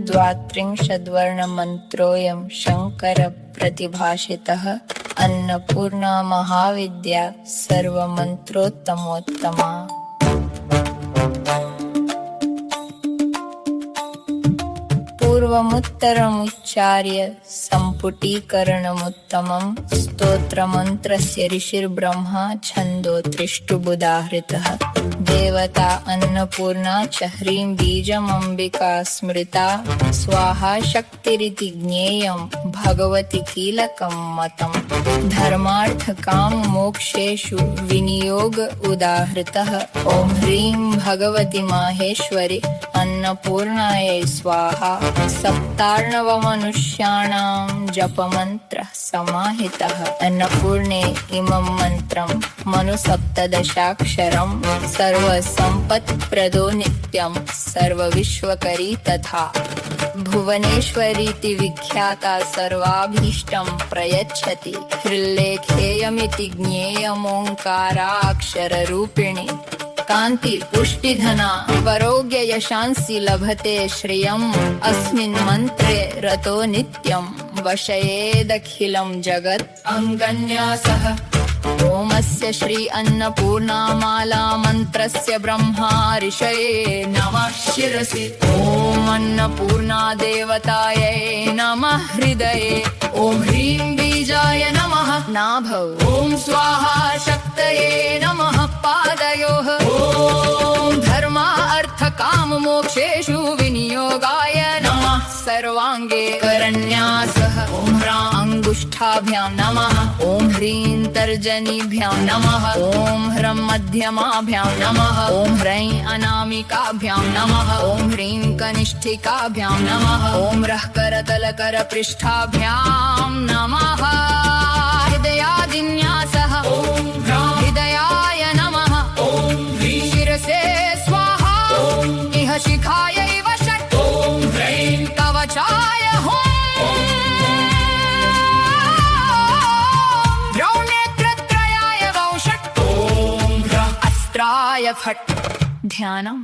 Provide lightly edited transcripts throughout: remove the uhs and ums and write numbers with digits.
द्वात्रिंशद्वर्णमन्त्रोऽयं शङ्करप्रतिभाषितः। अन्नपूर्णा महाविद्या सर्वमन्त्रोत्तमोत्तमा। पूर्वमुत्तरमुच्चार्य सम्पुटीकरणमुत्तमं। स्तोत्रमन्त्रस्य ऋषिर्ब्रह्मा छन्दो त्रिष्टुबुधाहृतः। देवता अन्नपूर्णा च ह्रीं बीजमम्बिका स्मृता। स्वाहा शक्तिरिति ज्ञेयं भगवति कीलकं मतम्। धर्मार्थकाममोक्षेषु विनियोग उदाहृतः। ॐ ह्रीं भगवति माहेश्वरि अन्नपूर्णायै स्वाहा। सप्तार्णवमनुष्याणां जपमन्त्रः समाहितः। अन्नपूर्णे इमं मन्त्रं मनुसप्तदशाक्षरं। सर्वसम्पत्प्रदो नित्यं सर्वविश्वकरी तथा। भुवनेश्वरीति विख्याता सर्वाभीष्टं प्रयच्छति। हृल्लेखेयमिति ज्ञेयमोङ्काराक्षररूपिणी। कान्ति पुष्टिधना वरोग्य यशांसि लभते श्रियम्। अस्मिन् मन्त्रे रतो नित्यं वशयेदखिलं जगत्। अङ्गन्यासः ओमस्य श्री अन्नपूर्णामाला मन्त्रस्य ब्रह्मा ऋषये नमः शिरसि। ॐ अन्नपूर्णा देवतायै नमः हृदये। ॐ ह्रीं बीजाय नमः नाभौ। ॐ स्वाहा शक्तये नमः पादयोः। ॐ धर्मार्थकाममोक्षेषु विनियोगाय नमः सर्वाङ्गे करन्यासः। ॐ ह्रां अङ्गुष्ठाभ्यां नमः। ॐ ह्रीं तर्जनीभ्यां नमः। ॐ ह्रं मध्यमाभ्यां नमः। ॐ ह्रैं अनामिकाभ्यां नमः। ॐ ह्रीं कनिष्ठिकाभ्यां नमः। ॐ रः करतलकरपृष्ठाभ्यां नमः। हृदयादिन्यासः हृदयाय नमः। शिरसे स्वाहा इह शिखायै वषट्। कवचाय द्रौनेत्रत्रयाय वौषट्। अस्त्राय फट्। ध्यानं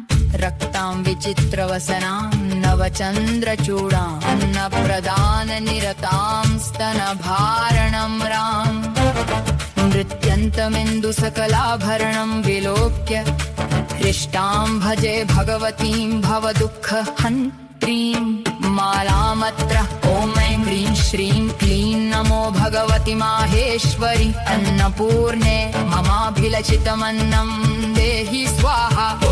रक्तां विचित्रवसनां नवचन्द्रचूडां। अन्नप्रदाननिरतां स्तनभारणं राम्। नृत्यन्तमिन्दुसकलाभरणं विलोक्य हृष्टां भजे भगवतीं भवदुःखहन्त्रीं मालामत्र। ॐ ऐं ह्रीं श्रीं क्लीं नमो भगवति माहेश्वरि। अन्नपूर्णे ममाभिलषितमन्नं देहि स्वाहा। ॐ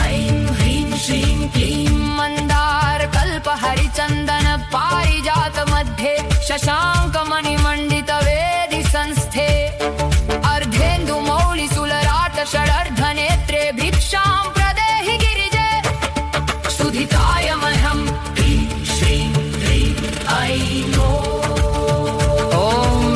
ऐं ह्रीं श्रीं क्लीं मन्दारकल्पहरिचन्दन पारिजात मध्ये शशाङ्कमणिमण्डितवेदि संस्थे। अर्धेन्दुमौलिसुलराट षडर्धनेत्रे भिक्षां प्रदेहि गिरिजे। सुधिताय मह्यं ह्रीं श्रीं ह्रीं ऐं ॐ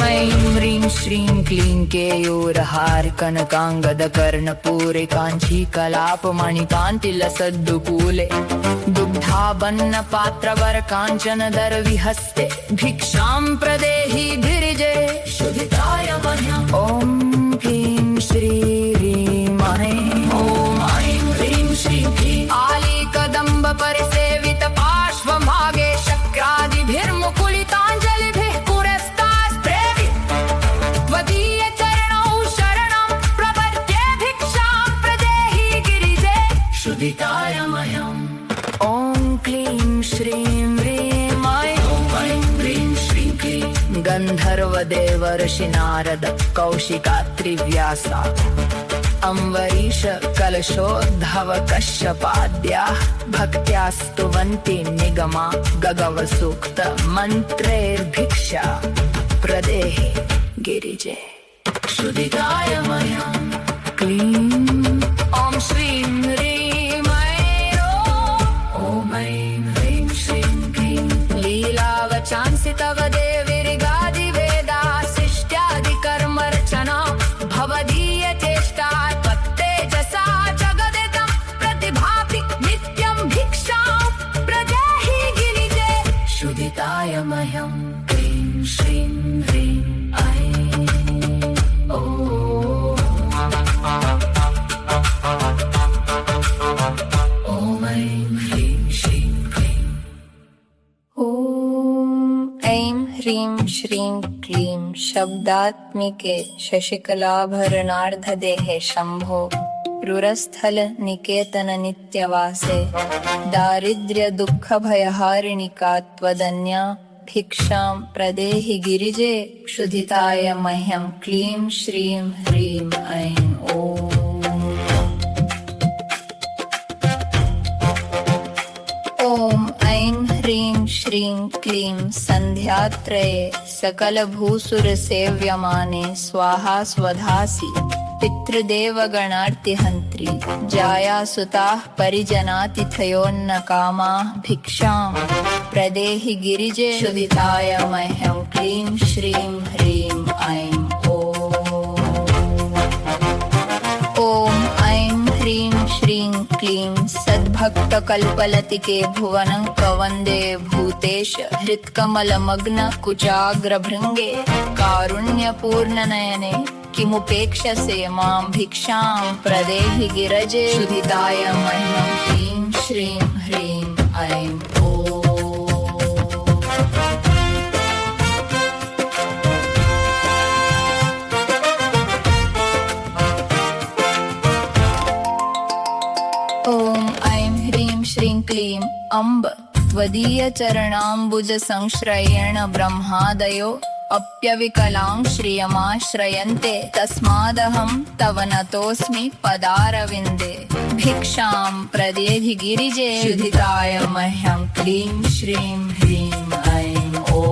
ऐं ह्रीं श्रीं क्लीं केयूरहार कनकाङ्गदकर्णपूरे काञ्चीकलापमणिकान्तिलसद्दुकूले। दुग्धाबन्नपात्रवर काञ्चनदरविहस्ते भिक्षां प्रदेहि गिरिजे। शुधिताय मह्यम् ॐ क्लीं श्री ह्रीं ऐं ॐ ऐं ह्रीं श्रीं क्लीं आलीकदम्ब परिसेवित पार्श्वभागे शक्रादिभिर्मुकुलिताञ्जलिभिः पुरस्तास्प्रेरित। त्वदीय चरणौ शरणं प्रपद्ये भिक्षां प्रदेहि गिरिजे। शुधिताय मह्यम् ॐ क्लीं श्रीं ह्रीं ऐं ह्रीं श्रीं क्लीं गन्धर्वदेवर्षि नारद कौशिकात्रिव्यासा। अम्बरीश कलशोद्धव कश्यपाद्याः भक्त्या स्तुवन्ति निगमा गगवसूक्त मन्त्रैर्भिक्षा प्रदेहि गिरिजे। शुधिताय मह्यं क्लीं ॐ श्रीं ह्रीं ॐ ऐं ह्रीं श्रीं क्लीं लीलावचांसि तव देवीर्गादिवेदा शिष्ट्यादिकर्मर्चना भवदीय चेष्टा। त्वत्तेजसा जगदिदं प्रतिभाति नित्यं भिक्षां प्रदेहि गिरिजे। शुधिताय मह्यं क्लीं श्रीं ह्रीं ऐं ॐ ह्रीं श्रीं क्लीं शब्दात्मिके शशिकलाभरणार्धदेहे शम्भो रुरस्थल नित्यवासे दारिद्र्य दुःखभयहारिणिका त्वदन्या भिक्षां प्रदेहि गिरिजे क्षुधिताय मह्यं क्लीं श्रीं ह्रीं ऐं ॐ। ॐ ऐं ह्रीं श्रीं क्लीं सन्ध्यात्रये सकलभूसुरसेव्यमाने स्वाहा स्वधासि पितृदेवगणार्तिहन्त्री जायासुताः परिजनातिथयोन्नकामाः भिक्षां प्रदेहि गिरिजे क्षुधिताय मह्यं क्लीं श्रीं ह्रीं ऐं ॐ ऐं ह्रीं श्रीं क्लीं सद्भक्तकल्पलतिके भुवनं कवन्दे भूतेश हृत्कमलमग्न कुचाग्रभृङ्गे कारुण्यपूर्णनयने किमुपेक्षसे मां भिक्षां प्रदेहि गिरजे क्षुधिताय मह्यं क्लीं श्रीं ह्रीं ऐं ॐ ऐं ह्रीं श्रीं क्लीं अम्ब त्वदीयचरणाम्बुजसंश्रयेण ब्रह्मादयो अप्यविकलां श्रियमाश्रयन्ते तस्मादहं तव नतोऽस्मि पदारविन्दे भिक्षां प्रदेहि गिरिजे क्षुधिताय मह्यं क्लीं श्रीं ह्रीं ऐं ॐ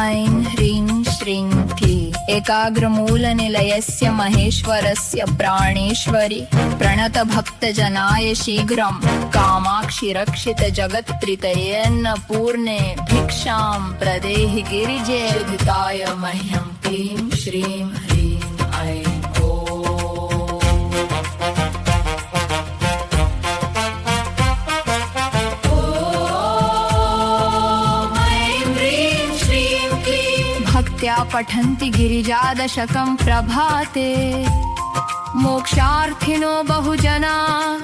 ऐं ह्रीं श्रीं क्लीं एकाग्रमूलनिलयस्य महेश्वरस्य प्राणेश्वरि प्रणतभक्तजनाय शीघ्रं कामाक्षि रक्षित जगत्त्रितयेऽन्नपूर्णे भिक्षां प्रदेहि गिरिजे क्षुधिताय मह्यं क्लीं श्रीं ह्रीं ऐं भक्त्या पठन्ति गिरिजादशकं प्रभाते मोक्षार्थिनो बहुजना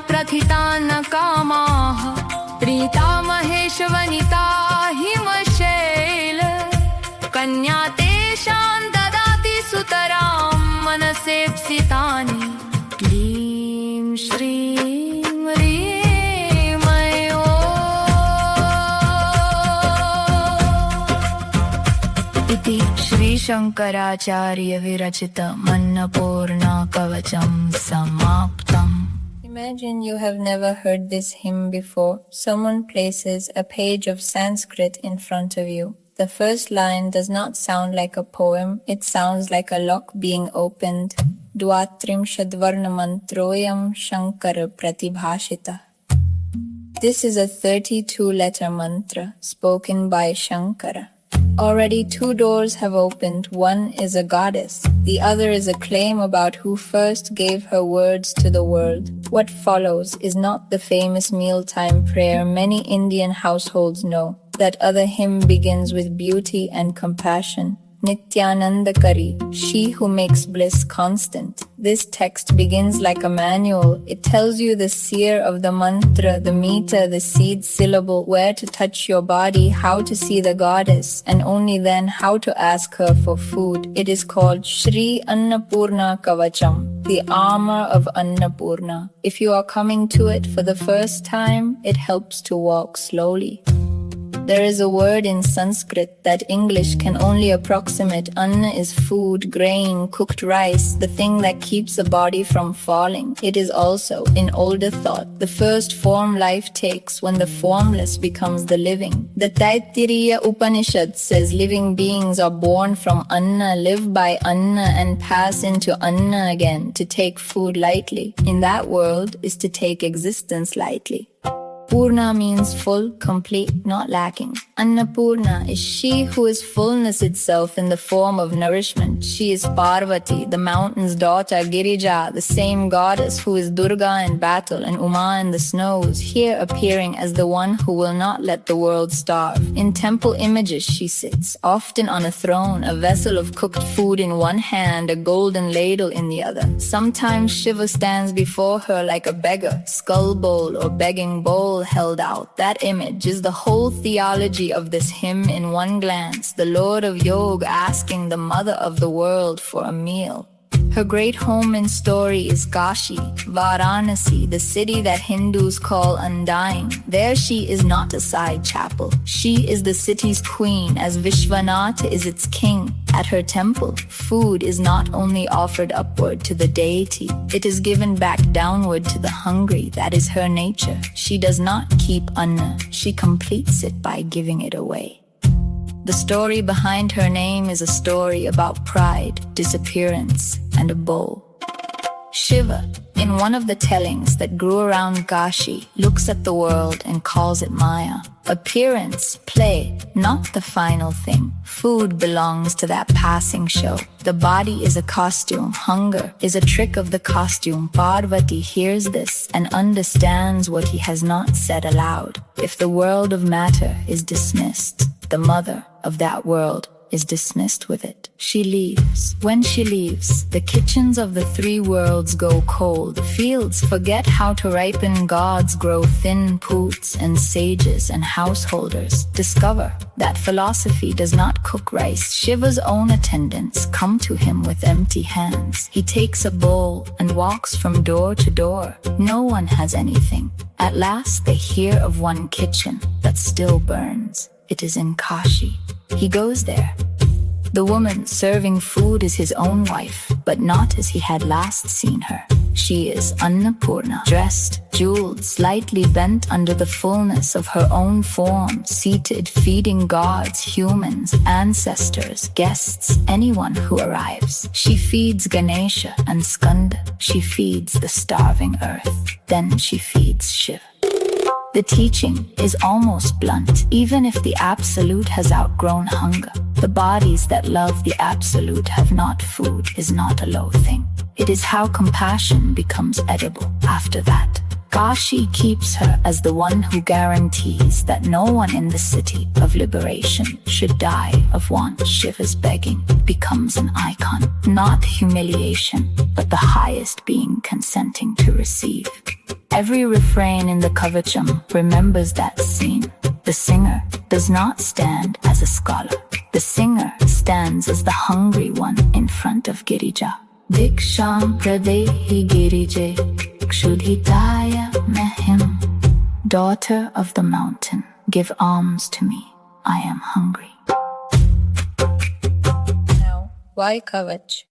प्रथितान्न कामाः प्रीता महेशवनिता हिमशैल कन्या तेषां ददाति सुतरां मनसेप्सितानि क्लीं श्रीं ह्रीं इति श्रीशङ्कराचार्य विरचितम् अन्नपूर्णा कवचम समाप्तम्. Imagine you have never heard this hymn before. Someone places a page of Sanskrit in front of you. The first line does not sound like a poem, it sounds like a lock being opened. Dvatrimshadvarnamantroyam Shankara Pratibhashita. This is a 32-letter mantra spoken by Shankara. Already 2 doors have opened. One is a goddess. The other is a claim about who first gave her words to the world. What follows is not the famous mealtime prayer many Indian households know. That other hymn begins with beauty and compassion. Nityanandakari, she who makes bliss constant. This text begins like a manual. It tells you the seer of the mantra, the meter, the seed syllable, where to touch your body, how to see the goddess, and only then how to ask her for food. It is called Shri Annapurna Kavacham, the armor of Annapurna. If you are coming to it for the first time, it helps to walk slowly. There is a word in Sanskrit that English can only approximate. Anna is food, grain, cooked rice, the thing that keeps the body from falling. It is also, in older thought, the first form life takes when the formless becomes the living. The Taittiriya Upanishad says living beings are born from Anna, live by Anna, and pass into Anna again. To take food lightly in that world is to take existence lightly. Purna means full, complete, not lacking. Annapurna is she who is fullness itself in the form of nourishment. She is Parvati, the mountain's daughter, Girija, the same goddess who is Durga in battle and Uma in the snows, here appearing as the one who will not let the world starve. In temple images she sits, often on a throne, a vessel of cooked food in one hand, a golden ladle in the other. Sometimes Shiva stands before her like a beggar, skull bowl or begging bowl, held out. That image is the whole theology of this hymn in one glance. The Lord of Yoga asking the mother of the world for a meal. Her great home in story is Kashi, Varanasi, the city that Hindus call undying. There she is not a side chapel. She is the city's queen, as Vishwanath is its king. At her temple, food is not only offered upward to the deity, it is given back downward to the hungry. That is her nature. She does not keep anna, she completes it by giving it away. The story behind her name is a story about pride, disappearance, and a bowl. Shiva, in one of the tellings that grew around Kashi, looks at the world and calls it Maya. Appearance, play, not the final thing. Food belongs to that passing show. The body is a costume. Hunger is a trick of the costume. Parvati hears this and understands what he has not said aloud. If the world of matter is dismissed, the mother of that world is dismissed with it. She leaves. When she leaves, the kitchens of the three worlds go cold. Fields forget how to ripen. Gods grow thin. Poots and sages and householders discover that philosophy does not cook rice. Shiva's own attendants come to him with empty hands. He takes a bowl and walks from door to door. No one has anything. At last they hear of one kitchen that still burns. It is in Kashi. He goes there. The woman serving food is his own wife, but not as he had last seen her. She is Annapurna, dressed, jeweled, slightly bent under the fullness of her own form, seated, feeding gods, humans, ancestors, guests, anyone who arrives. She feeds Ganesha and Skanda. She feeds the starving earth. Then she feeds Shiva. The teaching is almost blunt. Even if the Absolute has outgrown hunger, the bodies that love the Absolute have not food is not a low thing. It is how compassion becomes edible after that. Kashi keeps her as the one who guarantees that no one in the city of liberation should die of want. Shiva's begging becomes an icon, not humiliation, but the highest being consenting to receive. Every refrain in the Kavacham remembers that scene. The singer does not stand as a scholar. The singer stands as the hungry one in front of Girija. Diksham pradehi Girije, kshudhitaya mehim. Daughter of the mountain, give alms to me. I am hungry. Now, why Kavach?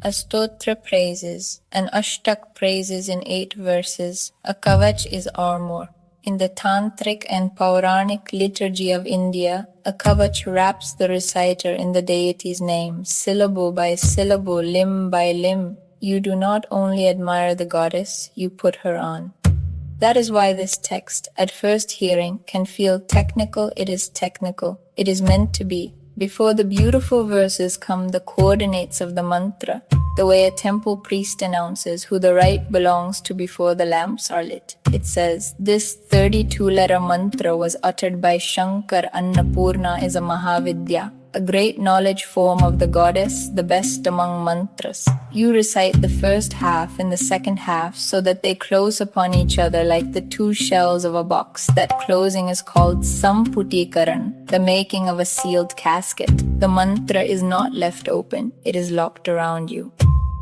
A stotra praises, an ashtak praises in 8 verses. A kavach is armor. In the tantric and pauranic liturgy of India, a kavach wraps the reciter in the deity's name, syllable by syllable, limb by limb. You do not only admire the goddess, you put her on. That is why this text, at first hearing, can feel technical. It is technical. It is meant to be. Before the beautiful verses come the coordinates of the mantra, the way a temple priest announces who the right belongs to before the lamps are lit. It says, this 32-letter mantra was uttered by Shankar. Annapurna is a Mahavidya, a great knowledge form of the goddess, the best among mantras. You recite the first half and the second half so that they close upon each other like the 2 shells of a box. That closing is called Samputikaran, the making of a sealed casket. The mantra is not left open, it is locked around you.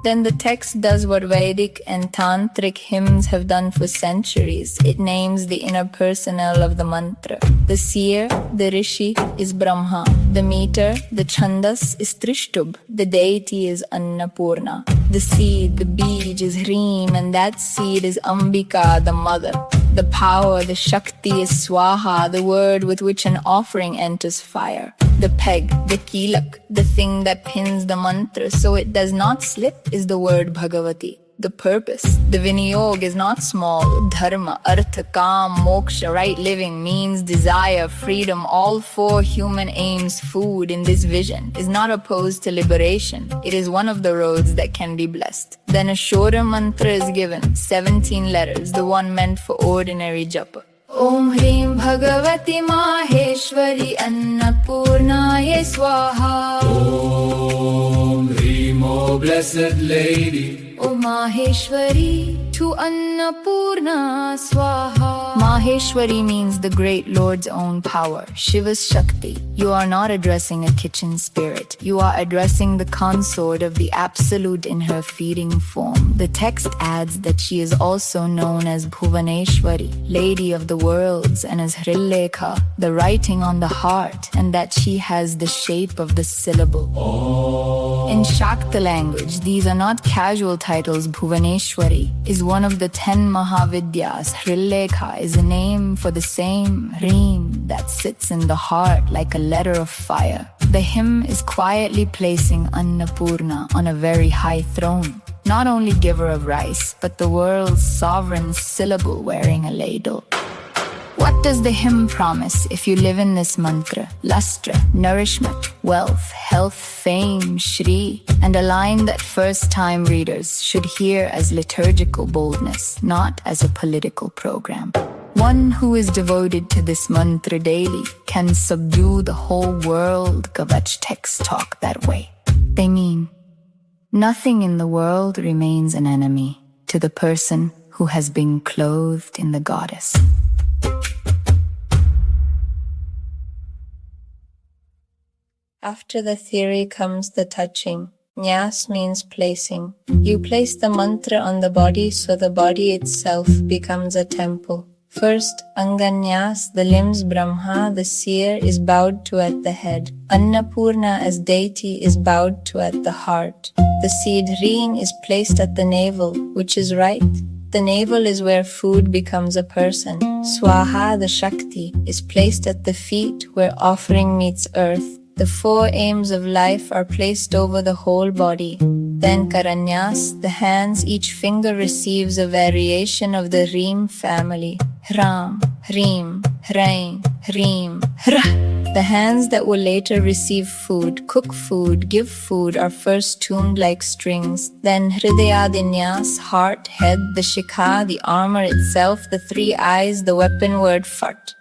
Then the text does what Vedic and Tantric hymns have done for centuries. It names the inner personnel of the mantra. The seer, the rishi, is Brahma. The meter, the chandas, is Trishtubh. The deity is Annapurna. The seed, the bij, is Hreem, and that seed is Ambika, the mother. The power, the Shakti, is Swaha, the word with which an offering enters fire. The peg, the kilak, the thing that pins the mantra so it does not slip, is the word Bhagavati. The purpose, the vinayog, is not small. Dharma, artha, kam, moksha, right living, means, desire, freedom, all 4 human aims. Food in this vision is not opposed to liberation. It is one of the roads that can be blessed. Then a shorter mantra is given, 17 letters, the one meant for ordinary japa. Om Hreem Bhagavati Maheshwari Annapurnaye Swaha. Om Hreem, O Blessed Lady. O Maheshwari to Annapurna Swaha. Bhuvaneshwari means the great Lord's own power, Shiva's Shakti. You are not addressing a kitchen spirit. You are addressing the consort of the Absolute in her feeding form. The text adds that she is also known as Bhuvaneshwari, Lady of the Worlds, and as Hrillekha, the writing on the heart, and that she has the shape of the syllable. In Shakta language, these are not casual titles. Bhuvaneshwari is one of the 10 Mahavidyas. Hrillekha is a name for the same Reem that sits in the heart like a letter of fire. The hymn is quietly placing Annapurna on a very high throne, not only giver of rice, but the world's sovereign syllable wearing a ladle. What does the hymn promise if you live in this mantra? Lustre, nourishment, wealth, health, fame, Shri, and a line that first-time readers should hear as liturgical boldness, not as a political program. One who is devoted to this mantra daily can subdue the whole world. Kavach texts talk that way. They mean, nothing in the world remains an enemy to the person who has been clothed in the goddess. After the theory comes the touching. Nyas means placing. You place the mantra on the body so the body itself becomes a temple. First, Anganyas, the limbs, Brahma, the seer, is bowed to at the head. Annapurna as deity is bowed to at the heart. The seed Reen is placed at the navel, which is right. The navel is where food becomes a person. Swaha, the Shakti, is placed at the feet where offering meets earth. The 4 aims of life are placed over the whole body. Then Karanyas, the hands, each finger receives a variation of the Reem family. Ram, Reem, Hrain, Reem, Hra. The hands that will later receive food, cook food, give food are first tuned like strings. Then Hridayadinyas, heart, head, the Shikha, the armor itself, the 3 eyes, the weapon word Fat.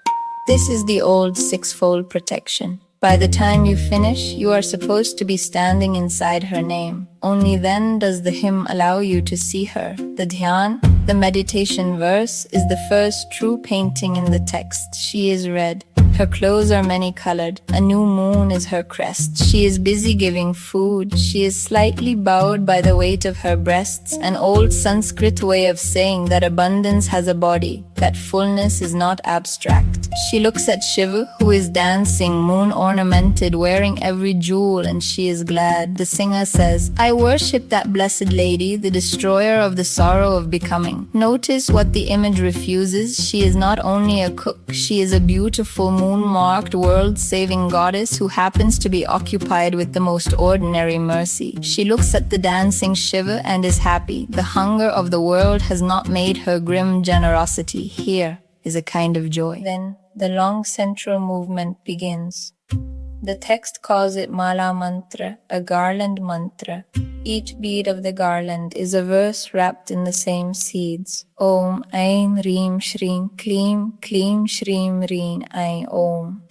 This is the old 6-fold protection. By the time you finish, you are supposed to be standing inside her name. Only then does the hymn allow you to see her. The dhyan, the meditation verse, is the first true painting in the text. She is red. Her clothes are many-colored. A new moon is her crest. She is busy giving food. She is slightly bowed by the weight of her breasts, an old Sanskrit way of saying that abundance has a body, that fullness is not abstract. She looks at Shiva, who is dancing, moon-ornamented, wearing every jewel, and she is glad. The singer says, I worship that blessed lady, the destroyer of the sorrow of becoming. Notice what the image refuses. She is not only a cook, she is a beautiful moon-marked world-saving goddess who happens to be occupied with the most ordinary mercy. She looks at the dancing Shiva and is happy. The hunger of the world has not made her grim generosity. Here is a kind of joy. Then the long central movement begins. The text calls it Mala Mantra, a garland mantra. Each bead of the garland is a verse wrapped in the same seeds. Om, Ain, Reem, Shreem, Kleem, Kleem, Shreem, Reen, Ain, Om.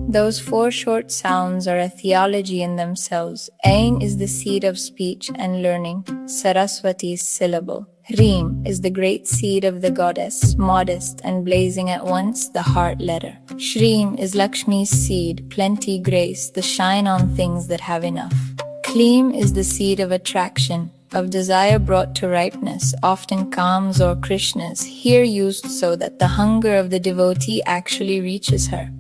Those 4 short sounds are a theology in themselves. Ain is the seed of speech and learning, Saraswati's syllable. Reem is the great seed of the goddess, modest and blazing at once, the heart letter. Shreem is Lakshmi's seed, plenty, grace, the shine on things that have enough. Kleem is the seed of attraction, of desire brought to ripeness, often Kam's or Krishna's, here used so that the hunger of the devotee actually reaches her.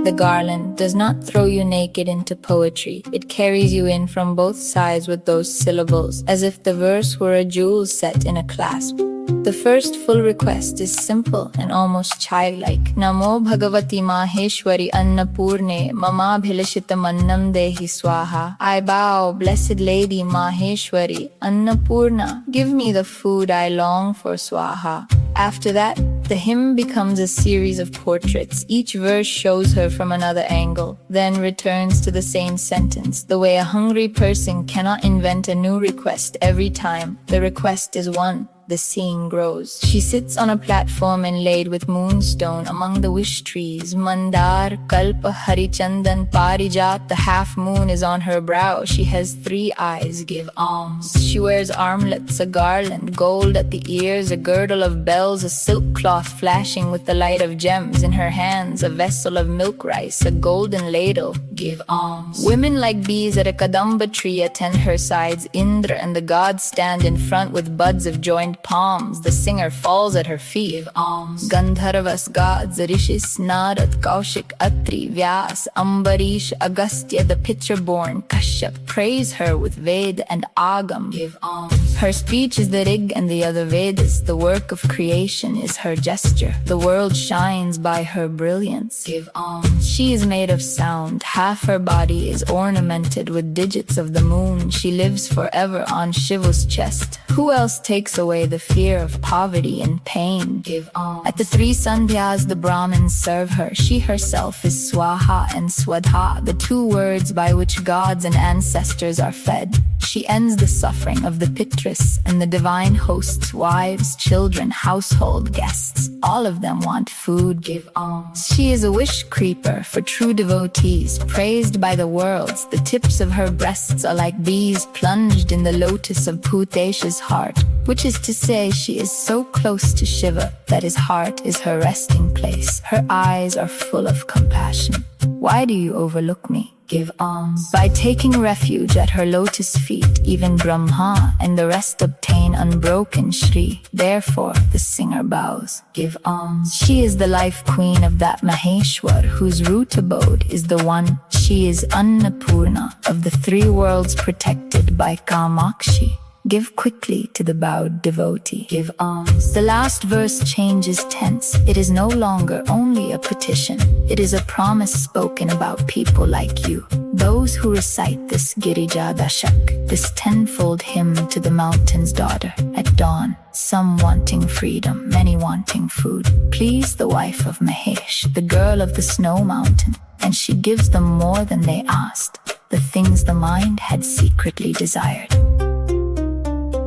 The garland does not throw you naked into poetry. It carries you in from both sides with those syllables, as if the verse were a jewel set in a clasp. The first full request is simple and almost childlike. Namo Bhagavati Maheshwari Annapurne Mama Bhilashitamanam Dehi Swaha. I bow, Blessed Lady Maheshwari Annapurna, give me the food I long for, Swaha. After that, the hymn becomes a series of portraits. Each verse shows her from another angle, then returns to the same sentence. The way a hungry person cannot invent a new request every time, the request is one. the seeing grows. She sits on a platform inlaid with moonstone among the wish trees. Mandar, Kalpa, Harichandan, Parijat, the half moon is on her brow. She has 3 eyes, give alms. She wears armlets, a garland, gold at the ears, a girdle of bells, a silk cloth flashing with the light of gems. In her hands, a vessel of milk rice, a golden ladle, give alms. Women like bees at a kadamba tree attend her sides. Indra and the gods stand in front with buds of joined palms. The singer falls at her feet, give alms. Gandharvas, gods, Rishis, Narad, Kaushik, Atri, Vyas, Ambarish, Agastya, the pitcher-born Kashyap praise her with Ved and Agam, give alms. Her speech is the Rig and the other Vedas. The work of creation is her gesture. The world shines by her brilliance, give alms. She is made of sound. Half her body is ornamented with digits of the moon. She lives forever on Shiva's chest. Who else takes away the fear of poverty and pain, give alms. At the 3 sandhyas the Brahmins serve her. She herself is Swaha and Swadha, the 2 words by which gods and ancestors are fed. She ends the suffering of the Pitris and the divine hosts, wives, children, household guests. All of them want food, give alms. She is a wish creeper for true devotees, praised by the worlds. The tips of her breasts are like bees plunged in the lotus of Putesha's heart, which is to say she is so close to Shiva that his heart is her resting place. Her eyes are full of compassion. Why do you overlook me? Give alms. By taking refuge at her lotus feet, even Brahma and the rest obtain unbroken Shri. Therefore, the singer bows, give alms. She is the life queen of that Maheshwar whose root abode is the one. She is Annapurna of the 3 worlds protected by Kamakshi. Give quickly to the bowed devotee, give alms. The last verse changes tense. It is no longer only a petition. It is a promise spoken about people like you. Those who recite this Girija Dashak, this 10-fold hymn to the mountain's daughter. At dawn, some wanting freedom, many wanting food. Please the wife of Mahesh, the girl of the snow mountain, and she gives them more than they asked, the things the mind had secretly desired.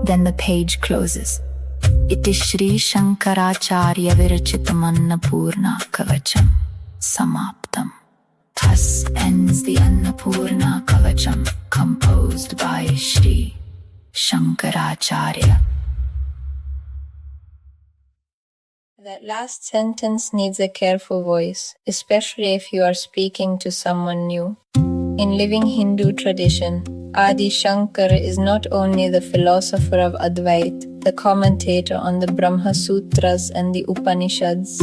Then the page closes. Iti Shri Shankaracharya Virachitam Annapurna Kavacham Samaptam. Thus ends the Annapurna Kavacham, composed by Shri Shankaracharya. That last sentence needs a careful voice, especially if you are speaking to someone new. In living Hindu tradition, Adi Shankara is not only the philosopher of Advait, the commentator on the Brahma Sutras and the Upanishads.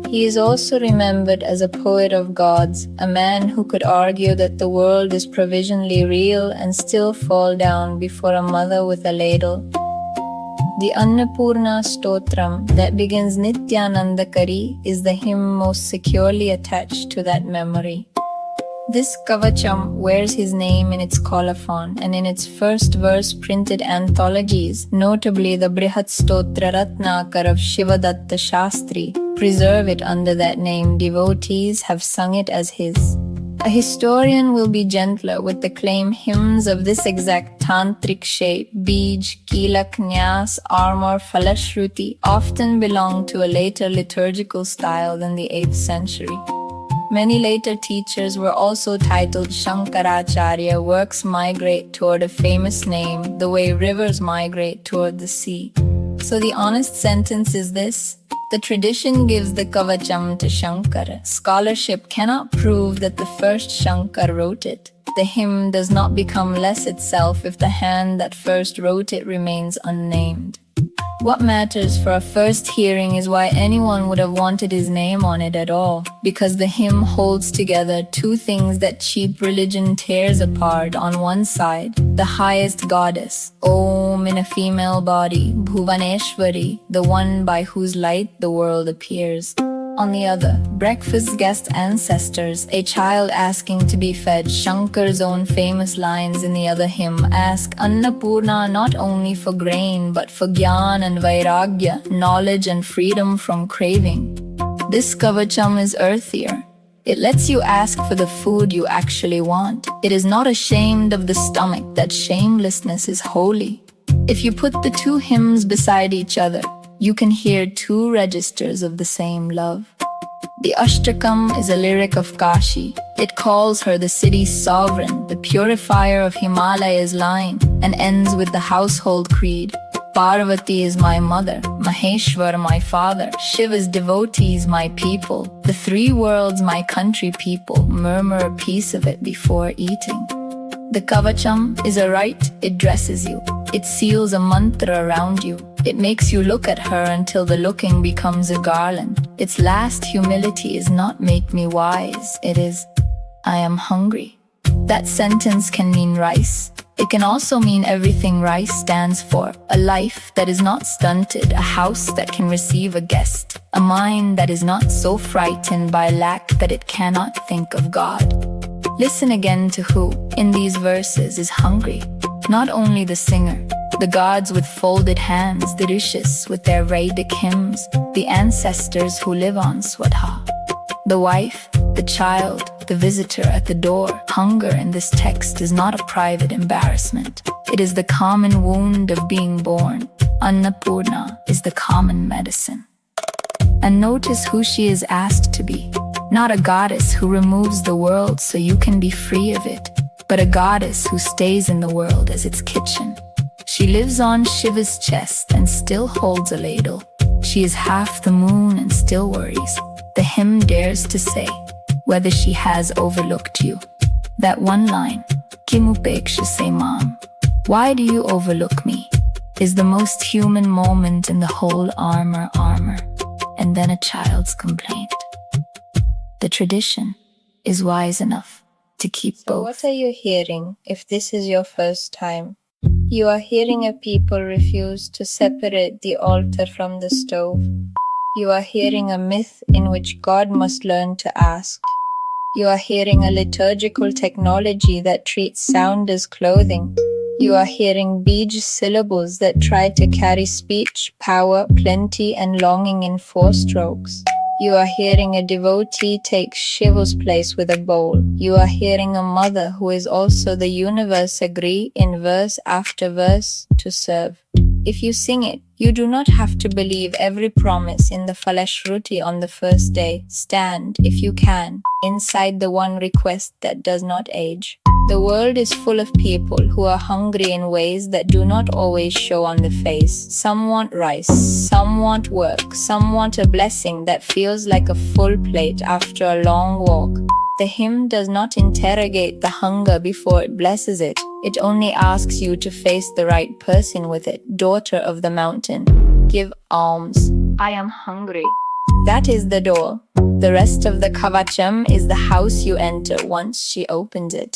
He is also remembered as a poet of gods, a man who could argue that the world is provisionally real and still fall down before a mother with a ladle. The Annapurna Stotram that begins Nityanandakari is the hymn most securely attached to that memory. This Kavacham wears his name in its colophon and in its first verse printed anthologies, notably the Brihat Stotra Ratnakar of Shivadatta Shastri, preserve it under that name. Devotees have sung it as his. A historian will be gentler with the claim hymns of this exact tantric shape, Bij, Kilak, Nyas, Armor, Falashruti, often belong to a later liturgical style than the 8th century. Many later teachers were also titled Shankaracharya. Works migrate toward a famous name, the way rivers migrate toward the sea. So the honest sentence is this: the tradition gives the Kavacham to Shankara. Scholarship cannot prove that the first Shankar wrote it. The hymn does not become less itself if the hand that first wrote it remains unnamed. What matters for a first hearing is why anyone would have wanted his name on it at all, because the hymn holds together 2 things that cheap religion tears apart. On one side, the highest goddess, Om in a female body, Bhuvaneshwari, the one by whose light the world appears. On the other, breakfast guest ancestors, a child asking to be fed. Shankar's own famous lines in the other hymn ask Annapurna not only for grain but for Gyan and Vairagya, knowledge and freedom from craving. This Kavacham is earthier. It lets you ask for the food you actually want. It is not ashamed of the stomach that shamelessness is holy. If you put the two hymns beside each other, you can hear two registers of the same love. The Ashtakam is a lyric of Kashi. It calls her the city's sovereign, the purifier of Himalaya's line, and ends with the household creed. Parvati is my mother, Maheshwar my father, Shiva's devotees my people, the three worlds my country people, murmur a piece of it before eating. The Kavacham is a rite, it dresses you, it seals a mantra around you, it makes you look at her until the looking becomes a garland. Its last humility is not make me wise, it is, I am hungry. That sentence can mean rice. It can also mean everything rice stands for, a life that is not stunted, a house that can receive a guest, a mind that is not so frightened by lack that it cannot think of God. Listen again to who, in these verses, is hungry. Not only the singer, the gods with folded hands, the rishis with their Vedic hymns, the ancestors who live on Swadha. The wife, the child, the visitor at the door. Hunger in this text is not a private embarrassment. It is the common wound of being born. Annapurna is the common medicine. And notice who she is asked to be. Not a goddess who removes the world so you can be free of it, but a goddess who stays in the world as its kitchen. She lives on Shiva's chest and still holds a ladle. She is half the moon and still worries. The hymn dares to say whether she has overlooked you. That one line, Kimupeksha se mam, why do you overlook me, is the most human moment in the whole armor. And then a child's complaint. The tradition is wise enough to keep both. What are you hearing if this is your first time? You are hearing a people refuse to separate the altar from the stove. You are hearing a myth in which God must learn to ask. You are hearing a liturgical technology that treats sound as clothing. You are hearing Bij syllables that try to carry speech, power, plenty, and longing in 4 strokes. You are hearing a devotee take Shiva's place with a bowl. You are hearing a mother who is also the universe agree in verse after verse to serve. If you sing it, you do not have to believe every promise in the Falashruti on the first day. Stand, if you can, inside the one request that does not age. The world is full of people who are hungry in ways that do not always show on the face. Some want rice, some want work, some want a blessing that feels like a full plate after a long walk. The hymn does not interrogate the hunger before it blesses it. It only asks you to face the right person with it. Daughter of the mountain, give alms. I am hungry. That is the door. The rest of the Kavacham is the house you enter once she opened it.